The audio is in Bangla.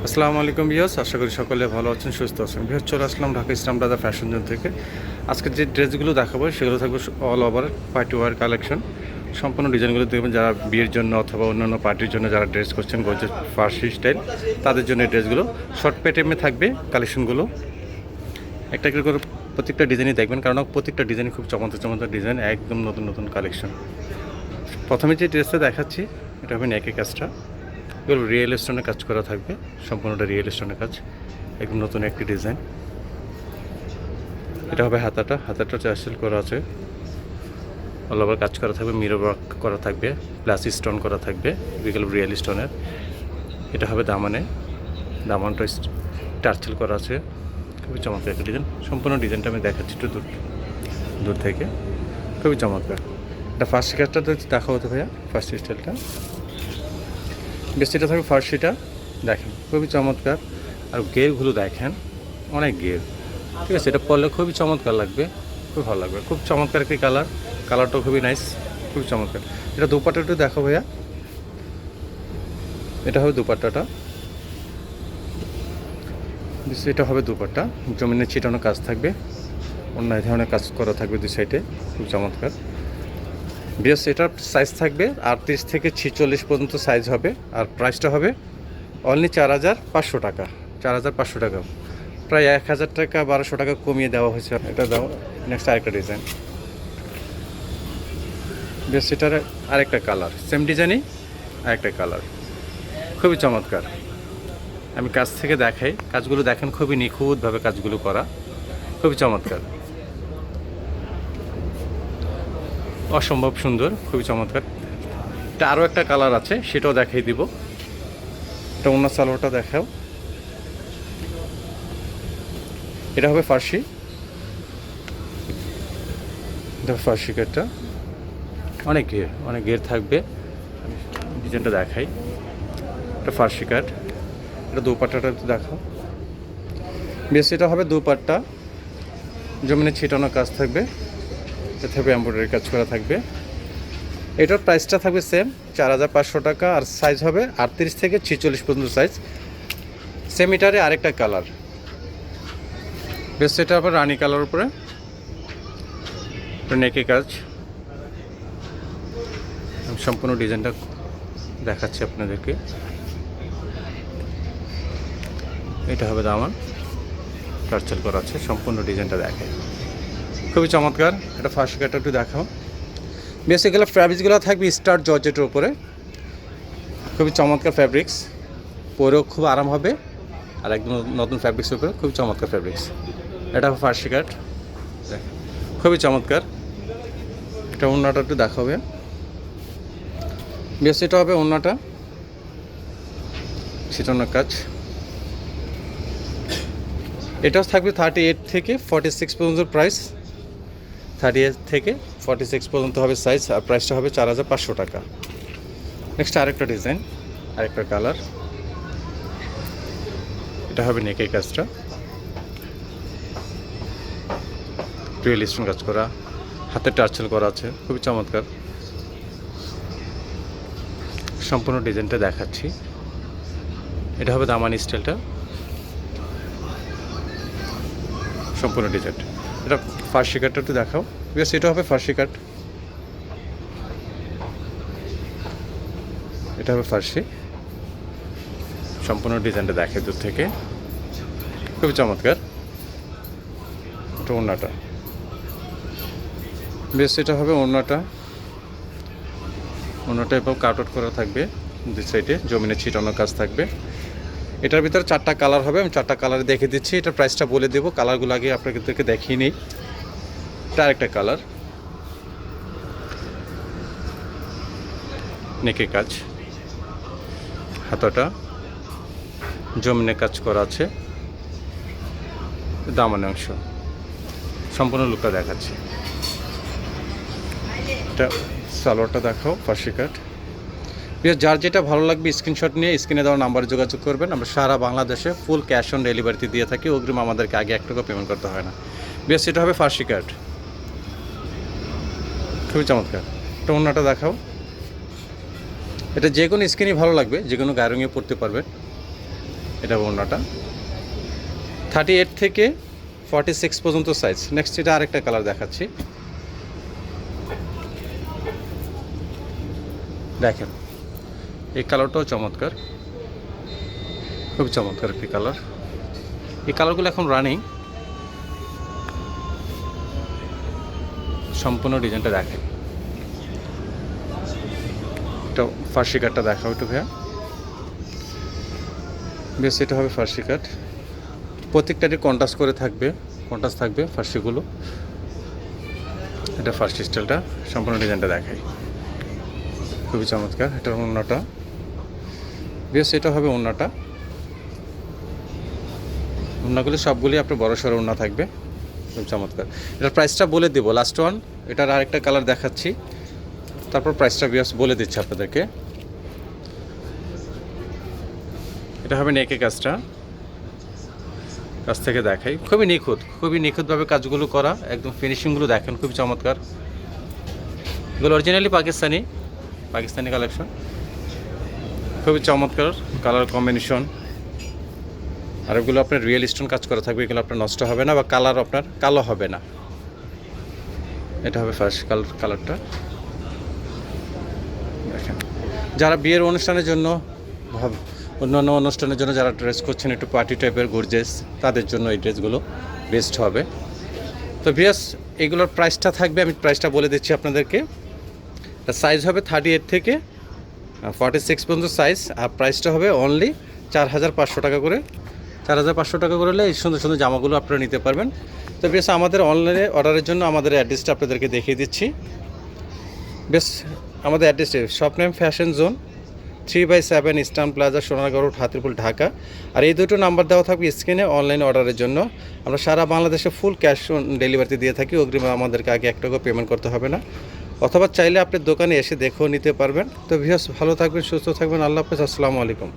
আসসালামু আলাইকুম ভিউয়ার্স, আশা করি সকলে ভালো আছেন, সুস্থ আছেন। ভিউয়ার্স, চলে আসলাম ঢাকা ইসলাম প্লাজা ফ্যাশন জোন থেকে। আজকে যে ড্রেসগুলো দেখাবো সেগুলো থাকবে all over party war collection. সম্পূর্ণ ডিজাইনগুলো দেখবেন যারা বিয়ের জন্য অথবা অন্যান্য পার্টির জন্য যারা ড্রেস করছেন গর্জিয়াস ফার্সি স্টাইল, তাদের জন্য এই ড্রেসগুলো শর্ট প্যাটার্নে থাকবে কালেকশনগুলো। একটা একটা করে প্রত্যেকটা ডিজাইনই দেখবেন, কারণ প্রত্যেকটা ডিজাইনই খুব চমৎকার চমৎকার ডিজাইন, একদম নতুন নতুন কালেকশন। প্রথমে যে ড্রেসটা দেখাচ্ছি এটা হবে নেকের কাজটা, এগুলো রিয়েল স্টোনের কাজ করা থাকবে, সম্পূর্ণটা রিয়েল স্টোনের কাজ, একদম নতুন একটি ডিজাইন। এটা হবে হাতাটা চার্সেল করা আছে, অল ওভার কাজ করা থাকবে, মিরর ওয়ার্ক করা থাকবে, প্লাস স্টোন করা থাকবে, এগুলো রিয়েল স্টোনের। এটা হবে দামানটা টার্সেল করা আছে, খুবই চমৎকার একটা ডিজাইন। সম্পূর্ণ ডিজাইনটা আমি দেখাচ্ছি একটু দূর থেকে, খুবই চমৎকার। এটা ফার্স্ট কাজটা দেখা হতো ভাইয়া, ফার্স্ট স্টাইলটা বেশিটা থাকবে। ফার্সিটা দেখেন খুবই চমৎকার, আর গেরগুলো দেখেন অনেক গের, ঠিক আছে। এটা পরলে খুবই চমৎকার লাগবে, খুব ভালো লাগবে, খুব চমৎকার একটি কালারটাও খুবই নাইস, খুবই চমৎকার। এটা দুপাট্টা একটু দেখো ভাইয়া, এটা হবে দুপাট্টাটা, এটা হবে দুপাট্টা, জমিনে ছিটানো কাজ থাকবে, অন্য এই ধরনের কাজ করা থাকবে দুই সাইডে, খুব চমৎকার। বেশ, এটার সাইজ থাকবে 38 থেকে 46 পর্যন্ত সাইজ হবে, আর প্রাইসটা হবে অনলি 4,500 টাকা। 4,500 টাকা, প্রায় 1,000 টাকা 1,200 টাকা কমিয়ে দেওয়া হয়েছে। এটা দাও। নেক্সট আরেকটা ডিজাইন, বেশ এটার আরেকটা কালার, সেম ডিজাইনই আরেকটা কালার, খুবই চমৎকার। আমি কাছ থেকে দেখাই, কাজগুলো দেখেন খুবই নিখুঁতভাবে কাজগুলো করা, খুবই চমৎকার, অসম্ভব সুন্দর, খুবই চমৎকার। এটা আরও একটা কালার আছে, সেটাও দেখাই দিব। এটা অন্য সালোয়ারটা দেখাও, এটা হবে ফার্সি, এটা ফার্সি কাটটা, অনেক ঘের থাকবে। ডিজাইনটা দেখাই, এটা ফার্সি কাট। এটা দুপাট্টাটা একটু দেখাও, বেশ এটা হবে দুপাট্টা, জমিনে ছিটানো কাজ থাকবে, এতে হবে এমব্রয়ডারি কাজ করা থাকবে। এটার প্রাইসটা থাকবে সেম 4,500 টাকা, আর সাইজ হবে 38 থেকে 46 পর্যন্ত সাইজ। সেম এটারে আরেকটা কালার, বেশ এটা আবার রানি কালার উপরে নেকে কাজ। আমি সম্পূর্ণ ডিজাইনটা দেখাচ্ছি আপনাদেরকে। এটা হবে দামান, টার্সেল করা আছে, সম্পূর্ণ ডিজাইনটা দেখে খুবই চমৎকার। এটা ফার্স্ট কাটটা একটু দেখাও। বেশ এগুলো ফ্যাব্রিক্সগুলো থাকবে স্টার জর্জেটের উপরে, খুবই চমৎকার ফ্যাব্রিক্স, পরেও খুব আরাম হবে, আর একদম নতুন ফ্যাব্রিক্সের উপরে খুবই চমৎকার ফ্যাব্রিক্স। এটা হবে ফার্স্ট কাট, খুবই চমৎকার। এটা ওড়নাটা একটু দেখাবে, বেশ এটা হবে ওড়নাটা, ছিটানোর কাজ। এটাও থাকবে 38 থেকে 46 পর্যন্ত প্রাইস, 38 থেকে 46 পর্যন্ত হবে সাইজ, আর প্রাইসটা হবে 4,500 টাকা। নেক্সট আরেকটা ডিজাইন, আরেকটা কালার, এটা হবে নেকের কাজটা, রিয়েল স্টোন কাজ করা, হাতে টার্সেল করা আছে, খুবই চমৎকার। সম্পূর্ণ ডিজাইনটা দেখাচ্ছি। এটা হবে দামানি স্টাইলটা, সম্পূর্ণ ডিজাইন। এটা ফার্সি কাটটা একটু দেখাও, বেশ এটা হবে ফার্সি কাট, এটা হবে ফার্সি, সম্পূর্ণ ডিজাইনটা দেখে দূর থেকে, খুবই চমৎকার। এটা ওড়নাটা, বেশ এটা হবে ওড়নাটা এবং কাট আউট করা থাকবে দুই সাইডে, জমিনে ছিটানো কাজ থাকবে। এটার ভিতরে 4টা কালার হবে, আমি 4টা কালার দেখে দিচ্ছি। এটার প্রাইসটা বলে দেবো, কালারগুলো আগে আপনাদেরকে দেখিয়ে নিই। এটা আরেকটা কালার, নেকের কাজ, হাতাটা জমিনে কাজ করা আছে, দামানের অংশ, সম্পূর্ণ লুকটা দেখাচ্ছি। এটা সালোয়ারটা দেখাও, ফার্সি কাট। যার যেটা ভালো লাগবে স্ক্রিনশট নিয়ে স্ক্রিনে দেওয়া নাম্বারে যোগাযোগ করবেন। আমরা সারা বাংলাদেশে ফুল ক্যাশ অন ডেলিভারিতে দিয়ে থাকি, অগ্রিম আমাদেরকে আগে 1 টাকা পেমেন্ট করতে হয় না। বেশ এটা হবে ফার্সি কাট, খুবই চমৎকার। এটা ওড়নাটা দেখাও, এটা যে কোনো স্কিনই ভালো লাগবে, যে কোনো গায়ে রঙে পরতে পারবেন, এটা ওড়নাটা 38 থেকে 46 পর্যন্ত সাইজ। নেক্সট এটা আরেকটা কালার দেখাচ্ছি, দেখেন এই কালারটাও চমৎকার, খুব চমৎকার একটি কালার। এই কালারগুলো এখন রানিং। সম্পূর্ণ ডিজাইনটা দেখেন, এটা ফার্সি কাটটা দেখাও একটু ভাইয়া। বেশ, এটা হবে ফার্সি কাট, প্রত্যেকটারই কন্ট্রাস্ট করে থাকবে, কন্ট্রাস্ট থাকবে ফার্সিগুলো। এটা ফার্সি স্টাইলটা, সম্পূর্ণ ডিজাইনটা দেখাই, খুবই চমৎকার। এটার ওড়নাটা বেশ, এটা হবে ওড়নাটা। ওড়নাগুলি সবগুলি আপনার বড় সড়ো ওড়না থাকবে, খুব চমৎকার। এটার প্রাইসটা বলে দেবো লাস্ট ওয়ান। এটার আরেকটা কালার দেখাচ্ছি, তারপর প্রাইসটা বিয়াস বলে দিচ্ছি আপনাদেরকে। এটা হবে নেকে কাজটা, কাছ থেকে দেখাই, খুবই নিখুঁত, খুবই নিখুঁতভাবে কাজগুলো করা, একদম ফিনিশিংগুলো দেখেন খুবই চমৎকার। এগুলো অরিজিনালি পাকিস্তানি কালেকশন, খুবই চমৎকার কালার কম্বিনেশন। আর এগুলো আপনার রিয়েল স্টোন কাজ করা থাকবে, এগুলো আপনার নষ্ট হবে না বা কালার আপনার কালো হবে না। এটা হবে ফার্স্ট কালারটা দেখেন। যারা বিয়ের অনুষ্ঠানের জন্য, অন্যান্য অনুষ্ঠানের জন্য যারা ড্রেস করছেন একটু পার্টি টাইপের গর্জিয়াস, তাদের জন্য এই ড্রেসগুলো বেস্ট হবে। তো ভিয়াস, এগুলোর প্রাইসটা থাকবে, আমি প্রাইসটা বলে দিচ্ছি আপনাদেরকে। সাইজ হবে 38 থেকে 46 পর্যন্ত সাইজ, আর প্রাইসটা হবে অনলি 4500 টাকা করে। 4500 টাকা করে হলে এই সুন্দর সুন্দর জামাগুলো আপনারা নিতে পারবেন। তো বেশ, আমাদের অনলাইনে অর্ডারের জন্য আমাদের অ্যাড্রেসটা আপনাদেরকে দেখিয়ে দিচ্ছি। বেশ, আমাদের অ্যাড্রেসটি shop name fashion zone, 3/7 eastern plaza, Sonargaon road, Hatirpul, Dhaka. আর এই দুটো নাম্বার দেওয়া থাকবে স্ক্রিনে অনলাইন অর্ডারের জন্য। আমরা সারা বাংলাদেশে ফুল ক্যাশ অন ডেলিভারিতে দিয়ে থাকি, অগ্রিম আমাদেরকে আগে 1 টাকা পেমেন্ট করতে হবে না, অথবা চাইলে আপনি দোকানে এসে দেখেও নিতে পারবেন। তো ভিউয়ার্স, ভালো থাকবেন, সুস্থ থাকবেন, আল্লাহ হাফেজ, আসসালামু আলাইকুম।